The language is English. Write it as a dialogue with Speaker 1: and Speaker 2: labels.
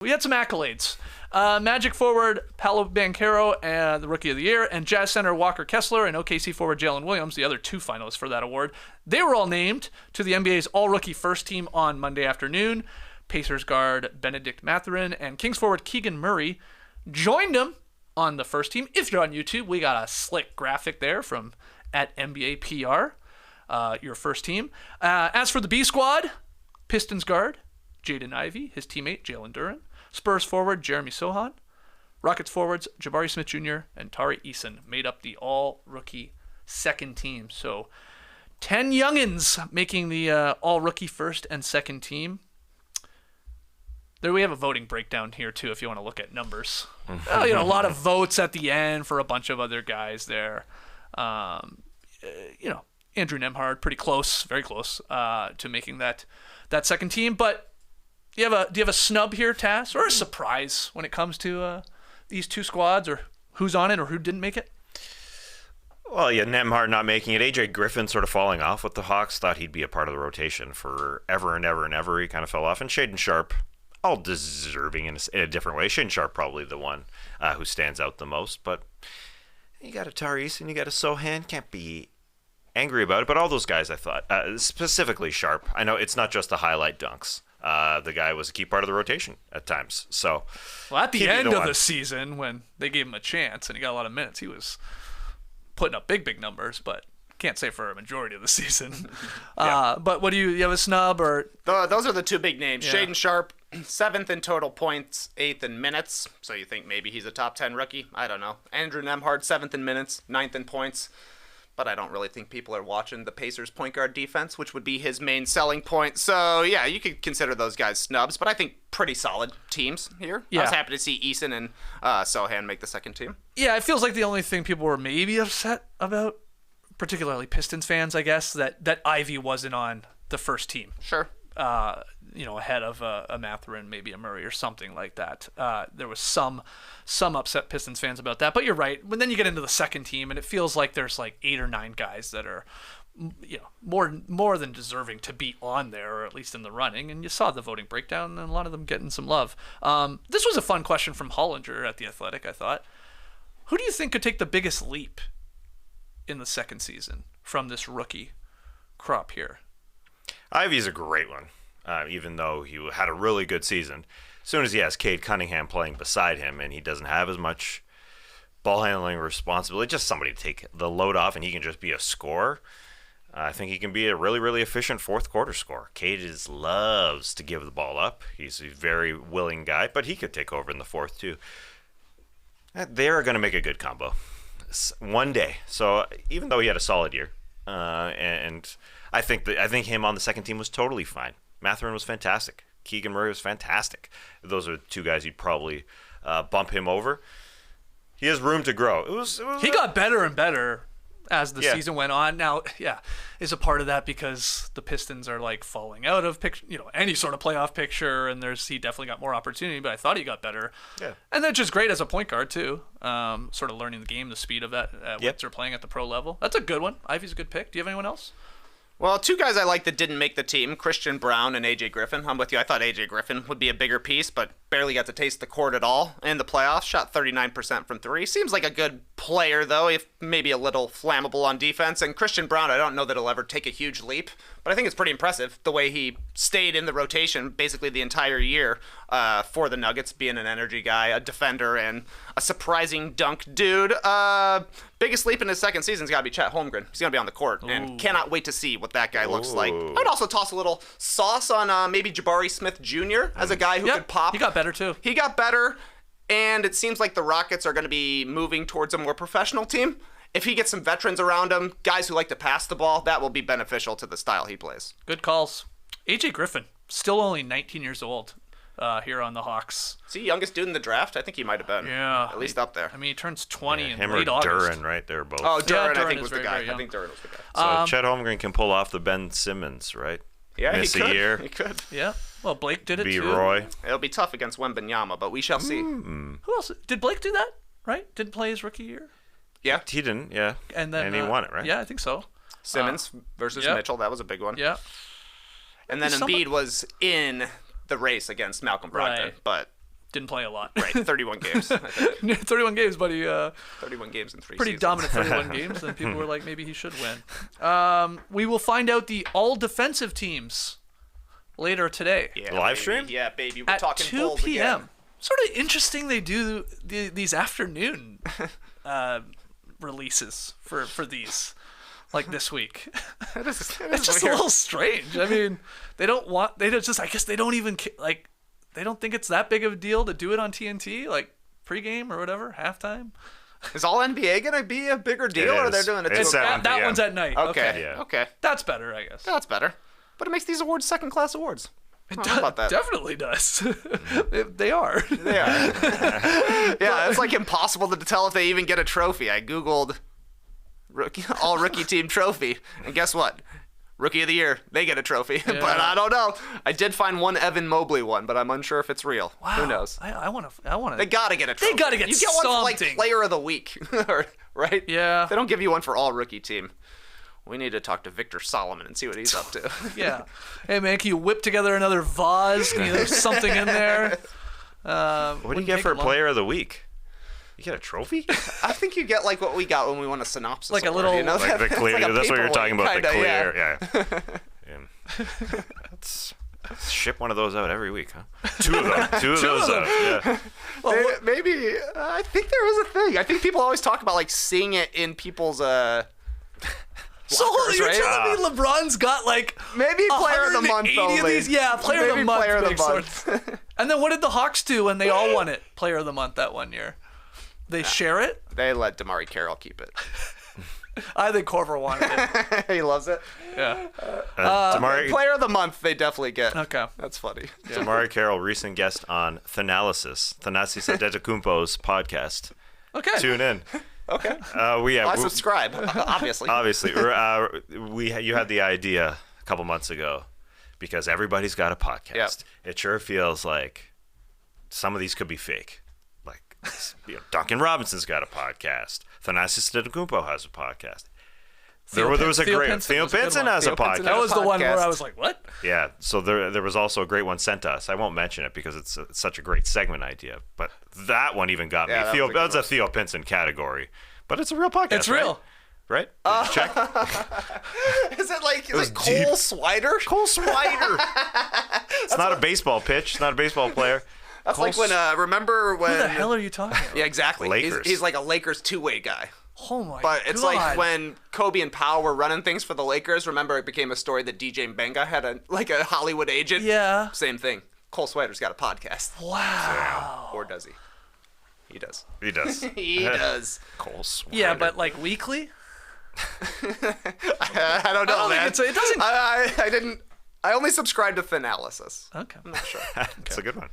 Speaker 1: We had some accolades. Magic forward Paolo Banchero, the Rookie of the Year, and Jazz center Walker Kessler, and OKC forward Jalen Williams, the other two finalists for that award. They were all named to the NBA's All-Rookie First Team on Monday afternoon. Pacers guard Benedict Mathurin and Kings forward Keegan Murray joined them on the first team. If you're on YouTube, we got a slick graphic there from at NBA PR, your first team. As for the B squad, Pistons guard Jaden Ivey, his teammate Jalen Duren, Spurs forward Jeremy Sohan, Rockets forwards Jabari Smith Jr. and Tari Eason made up the all-rookie second team. So 10 youngins making the all-rookie first and second team. There we have a voting breakdown here, too, if you want to look at numbers. A lot of votes at the end for a bunch of other guys there. Andrew Nembhard, pretty close, very close to making that second team. But do you have a snub here, Tass, or a surprise when it comes to these two squads, or who's on it or who didn't make it?
Speaker 2: Well, yeah, Nembhard not making it. AJ Griffin sort of falling off with the Hawks. Thought he'd be a part of the rotation forever and ever and ever. He kind of fell off. And Shaedon Sharpe, all deserving in a different way. Shaedon Sharpe probably the one who stands out the most. But you got a Tari Eason, you got a Sohan. Can't be angry about it. But all those guys, I thought, specifically Sharpe. I know it's not just the highlight dunks. The guy was a key part of the rotation at times. So,
Speaker 1: well, at the end of the season, when they gave him a chance and he got a lot of minutes, he was putting up big numbers, but can't say for a majority of the season.
Speaker 2: Yeah.
Speaker 1: But what do you have a snub or?
Speaker 3: Those are the two big names.
Speaker 1: Yeah.
Speaker 3: Shaedon Sharpe, 7th in total points, 8th in minutes. So you think maybe he's a top 10 rookie? I don't know. Andrew Nembhard, 7th in minutes, 9th in points. But I don't really think people are watching the Pacers point guard defense, which would be his main selling point. So, yeah, you could consider those guys snubs, but I think pretty solid teams here.
Speaker 1: Yeah.
Speaker 3: I was happy to see Eason and Sohan make the second team.
Speaker 1: Yeah, it feels like the only thing people were maybe upset about, particularly Pistons fans, I guess, that Ivy wasn't on the first team.
Speaker 3: Sure.
Speaker 1: Ahead of a Mathurin, maybe a Murray or something like that. There was some upset Pistons fans about that, but you're right. When then you get into the second team, and it feels like there's like 8 or 9 guys that are, more than deserving to be on there, or at least in the running. And you saw the voting breakdown, and a lot of them getting some love. This was a fun question from Hollinger at The Athletic, I thought. Who do you think could take the biggest leap in the second season from this rookie crop here?
Speaker 2: Ivy's a great one, even though he had a really good season. As soon as he has Cade Cunningham playing beside him and he doesn't have as much ball handling responsibility, just somebody to take the load off and he can just be a scorer, I think he can be a really, really efficient fourth quarter scorer. Cade loves to give the ball up. He's a very willing guy, but he could take over in the fourth too. They're going to make a good combo one day. So even though he had a solid year, and I think him on the second team was totally fine. Mathurin was fantastic. Keegan Murray was fantastic. Those are two guys you'd probably bump him over. He has room to grow.
Speaker 1: He got better and better as the season went on. Now, is a part of that because the Pistons are like falling out of any sort of playoff picture, and he definitely got more opportunity. But I thought he got better. Yeah, and that's just great as a point guard too. Sort of learning the game, the speed of that once they're playing at the pro level. That's a good one. Ivy's a good pick. Do you have anyone else?
Speaker 3: Well, two guys I like that didn't make the team, Christian Brown and AJ Griffin. I'm with you. I thought AJ Griffin would be a bigger piece, but barely got to taste the court at all in the playoffs. Shot 39% from 3. Seems like a good player, though, if maybe a little flammable on defense. And Christian Brown, I don't know that he'll ever take a huge leap, but I think it's pretty impressive the way he stayed in the rotation basically the entire year for the Nuggets, being an energy guy, a defender, and a surprising dunk dude. Biggest leap in his second season's got to be Chet Holmgren. He's going to be on the court, and cannot wait to see what that guy looks like. I'd also toss a little sauce on maybe Jabari Smith Jr. as a guy who could pop.
Speaker 1: He got better, too.
Speaker 3: He got better, and it seems like the Rockets are going to be moving towards a more professional team. If he gets some veterans around him, guys who like to pass the ball, that will be beneficial to the style he plays.
Speaker 1: Good calls. AJ Griffin, still only 19 years old here on the Hawks.
Speaker 3: Is he youngest dude in the draft? I think he might have been.
Speaker 1: Yeah.
Speaker 3: At least up there.
Speaker 1: I mean, he turns 20 in
Speaker 2: him
Speaker 1: late
Speaker 2: or
Speaker 1: August.
Speaker 2: Duren, right? They're both.
Speaker 3: Oh, Duren, I think
Speaker 1: is
Speaker 3: was the
Speaker 1: very,
Speaker 3: guy.
Speaker 1: very young.
Speaker 3: I think Duren was the guy.
Speaker 2: So Chet Holmgren can pull off the Ben Simmons, right?
Speaker 3: Yeah,
Speaker 2: Miss
Speaker 3: he could.
Speaker 2: a year.
Speaker 3: He could.
Speaker 1: Yeah. Well, Blake did it
Speaker 2: Be
Speaker 1: too.
Speaker 2: Roy.
Speaker 3: It'll be tough against Wembanyama, but we shall see.
Speaker 1: Who else? Did Blake do that? Right? Didn't play his rookie year?
Speaker 3: Yeah.
Speaker 2: He didn't, yeah.
Speaker 1: And then
Speaker 2: he won it, right?
Speaker 1: Yeah, I think so.
Speaker 3: Simmons versus Mitchell. That was a big one.
Speaker 1: Yeah.
Speaker 3: And then Embiid was in the race against Malcolm Brogdon,
Speaker 1: Right.
Speaker 3: but
Speaker 1: didn't play a lot.
Speaker 3: Right, 31 games. I think.
Speaker 1: 31 games, but he
Speaker 3: 31 games in 3
Speaker 1: pretty
Speaker 3: seasons.
Speaker 1: dominant 31 games, and people were like, maybe he should win. We will find out the all defensive teams later today
Speaker 3: Yeah,
Speaker 2: Live
Speaker 3: baby.
Speaker 2: stream?
Speaker 3: Yeah, baby. We're
Speaker 1: at
Speaker 3: talking
Speaker 1: 2
Speaker 3: Bulls
Speaker 1: p.m.
Speaker 3: again.
Speaker 1: Sort of interesting they do these afternoon releases for these, like this week. It's just a little strange. I mean, I guess they don't even like. They don't think it's that big of a deal to do it on TNT, like pregame or whatever, halftime.
Speaker 3: Is all NBA gonna be a bigger deal, or they're doing it?
Speaker 2: It's
Speaker 3: too?
Speaker 2: 7
Speaker 1: That
Speaker 2: p.m.
Speaker 1: one's at night.
Speaker 3: Okay.
Speaker 2: Yeah.
Speaker 3: Okay.
Speaker 1: That's better, I guess.
Speaker 3: That's better. But it makes these awards second-class awards. How about that?
Speaker 1: Definitely does. They are.
Speaker 3: They are. Yeah, it's like impossible to tell if they even get a trophy. I googled all rookie team trophy, and guess what? Rookie of the year, they get a trophy. But I don't know. I did find one Evan Mobley one, but I'm unsure if it's real.
Speaker 1: Wow.
Speaker 3: Who knows?
Speaker 1: I want to.
Speaker 3: They gotta get a trophy.
Speaker 1: They gotta get
Speaker 3: You get one for like
Speaker 1: something.
Speaker 3: player of the week, right?
Speaker 1: Yeah.
Speaker 3: They don't give you one for all rookie team. We need to talk to Victor Solomon and see what he's up to.
Speaker 1: Yeah. Hey man, can you whip together another vase? Can you have something in there?
Speaker 2: What do you get for player of the week? You get a trophy?
Speaker 3: I think you get like what we got when we won a synopsis.
Speaker 1: Like a
Speaker 3: award,
Speaker 1: little-
Speaker 3: you know?
Speaker 2: Like the
Speaker 3: It's
Speaker 2: clear.
Speaker 3: like a
Speaker 2: That's what you're talking about.
Speaker 3: paperweight,
Speaker 2: The
Speaker 3: kinda,
Speaker 2: clear. Yeah. Let's ship one of those out every week, huh? Two of them. Two of those out. Yeah.
Speaker 3: Maybe I think there is a thing. I think people always talk about like seeing it in people's
Speaker 1: So
Speaker 3: lockers,
Speaker 1: you're
Speaker 3: right?
Speaker 1: telling me LeBron's got like
Speaker 3: Maybe player of the month
Speaker 1: 180 of
Speaker 3: only.
Speaker 1: these? Yeah, player of the
Speaker 3: Maybe
Speaker 1: month.
Speaker 3: player of the
Speaker 1: makes
Speaker 3: month.
Speaker 1: sense. And then what did the Hawks do when they all won it? Player of the month that one year. They share it.
Speaker 3: They let Damari Carroll keep it.
Speaker 1: I think Corver wanted it.
Speaker 3: He loves it.
Speaker 1: Yeah.
Speaker 3: Player of the month, they definitely get.
Speaker 1: Okay.
Speaker 3: That's funny.
Speaker 2: Damari Carroll, recent guest on Thanalysis, Thanasis Antetokounmpo's podcast.
Speaker 1: Okay.
Speaker 2: Tune in.
Speaker 3: Okay.
Speaker 2: I
Speaker 3: I subscribe, obviously.
Speaker 2: Obviously, you had the idea a couple months ago because everybody's got a podcast.
Speaker 3: Yep.
Speaker 2: It sure feels like some of these could be fake. Like Duncan Robinson's got a podcast. Thanasis Antetokounmpo has a podcast. There was a
Speaker 1: Theo
Speaker 2: great
Speaker 1: Pinson
Speaker 2: Theo
Speaker 1: was a good
Speaker 2: Pinson
Speaker 1: one.
Speaker 2: has
Speaker 3: Theo
Speaker 2: a
Speaker 3: Pinson
Speaker 2: podcast.
Speaker 1: That was the one where
Speaker 3: podcast.
Speaker 1: I was like, what?
Speaker 2: Yeah, so there was also a great one sent to us. I won't mention it because it's such a great segment idea, but that one even got
Speaker 3: Yeah,
Speaker 2: me.
Speaker 3: that was a good
Speaker 2: That's a Theo Pinson category, but it's a real podcast.
Speaker 1: It's real.
Speaker 2: right? Did you check?
Speaker 3: Is it like
Speaker 2: was
Speaker 3: Cole
Speaker 2: deep.
Speaker 3: Swider?
Speaker 2: Cole Swider. It's not a baseball pitch. It's not a baseball player.
Speaker 3: That's like when remember when
Speaker 1: Who the hell are you talking about?
Speaker 3: Yeah, exactly.
Speaker 2: Lakers.
Speaker 3: He's like a Lakers two-way guy.
Speaker 1: Oh my
Speaker 3: But it's
Speaker 1: God.
Speaker 3: like when Kobe and Powell were running things for the Lakers. Remember, it became a story that DJ Mbenga had a Hollywood agent.
Speaker 1: Yeah.
Speaker 3: Same thing. Cole Swider's got a podcast,
Speaker 1: Wow.
Speaker 3: or does he? He does.
Speaker 2: He does.
Speaker 3: He does.
Speaker 2: Cole Swider.
Speaker 1: Yeah, but like weekly?
Speaker 3: I don't know,
Speaker 1: I don't
Speaker 3: man.
Speaker 1: think it doesn't.
Speaker 3: I didn't. I only subscribe to Thanalysis.
Speaker 1: Okay.
Speaker 3: I'm not sure.
Speaker 2: It's a good one.